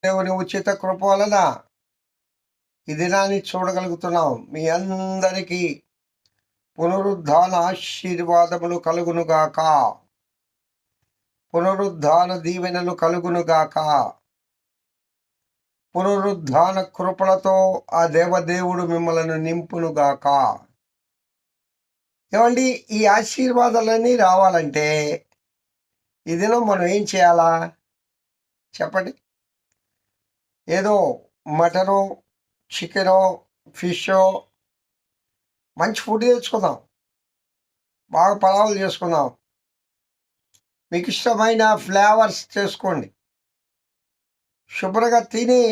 దేవుని ఉచిత కృప వలన ఈ దినాన్ని చూడగలుగుతున్నాం. మీ అందరికీ పునరుద్ధాన ఆశీర్వాదములు కలుగునుగాక. పునరుద్ధాన దీవెనలు కలుగునుగాక. పునరుద్ధాన కృపలతో ఆ దేవదేవుడు మిమ్మల్ని నింపునుగాక. ఏమండి, ఈ ఆశీర్వాదాలన్నీ రావాలంటే ఈ దినం మనం ఏం చేయాలా చెప్పండి? ఏదో మటనో, చికెనో, ఫిషో, మంచి ఫుడ్ తెచ్చుకుందాం, బాగా పలావులు చేసుకుందాం, మీకు ఇష్టమైన ఫ్లేవర్స్ చేసుకోండి, శుభ్రంగా తిని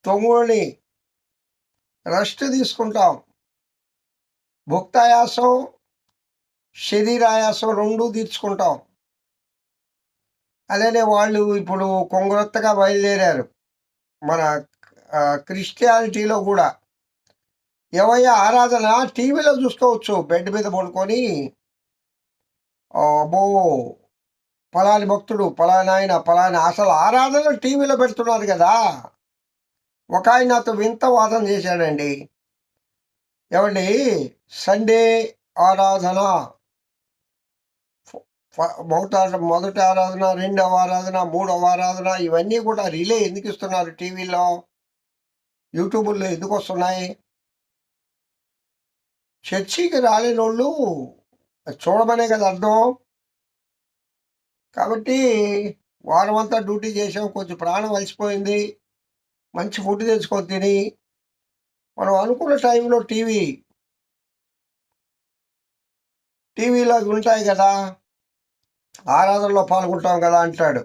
తొంగుని రెస్ట్ తీసుకుంటాం. భుక్తాయాసం, శరీరాయాసం రెండూ తీర్చుకుంటాం. అలానే వాళ్ళు ఇప్పుడు కొంగరొత్తగా బయలుదేరారు మన క్రిస్టియానిటీలో కూడా. ఏవయ్యా ఆరాధన టీవీలో చూసుకోవచ్చు, బెడ్ మీద పడుకొని అబ్బో పలాని భక్తుడు, పలానా ఆయన, పలానా, అసలు ఆరాధన టీవీలో పెడుతున్నారు కదా. ఒక ఆయన నాతో వింత వాదన చేశాడండి. ఏమండి, సండే ఆరాధన, మొదటి ఆరాధన, రెండవ ఆరాధన, మూడవ ఆరాధన, ఇవన్నీ కూడా రిలే ఎందుకు ఇస్తున్నారు టీవీలో, యూట్యూబ్లో ఎందుకు వస్తున్నాయి? చర్చికి రాలేని వాళ్ళు చూడమనే కదా అర్థం. కాబట్టి వారం అంతా డ్యూటీ చేసాం, కొంచెం ప్రాణం అలసిపోయింది, మంచి ఫుడ్ తెచ్చుకొని తిని మనం అనుకున్న టైంలో టీవీలో ఉంటాయి కదా, ఆరాధనలో పాల్గొంటాం కదా అంటాడు.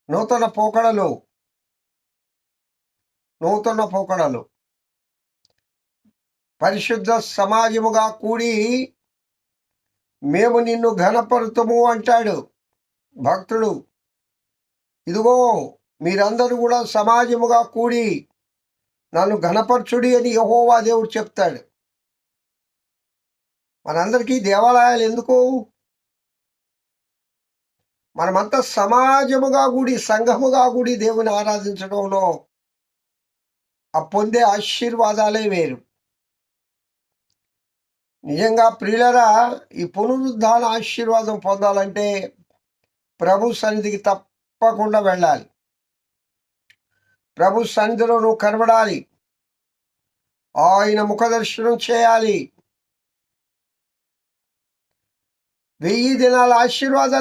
నూతన పోకడలు పరిశుద్ధ సమాజముగా కూడి మేము నిన్ను ఘనపరుతము అంటాడు భక్తుడు. ఇదిగో మీరందరూ కూడా సమాజముగా కూడి నన్ను ఘనపరచుడి అని యెహోవా దేవుడు చెప్తాడు. మనందరికీ దేవాలయాలు ఎందుకు? మనమంతా సమాజముగా కూడి, సంఘముగా కూడి దేవుని ఆరాధించడంలో ఆ పొందే ఆశీర్వాదాలే వేరు. నిజంగా ప్రియులరా, ఈ పునరుద్ధాన ఆశీర్వాదం పొందాలంటే ప్రభు సన్నిధికి తప్పకుండా వెళ్ళాలి. ప్రభు సన్నిధిలో నువ్వు కనబడాలి, ఆయన ముఖదర్శనం చేయాలి. 1000 దినాల ఆశీర్వాదాలు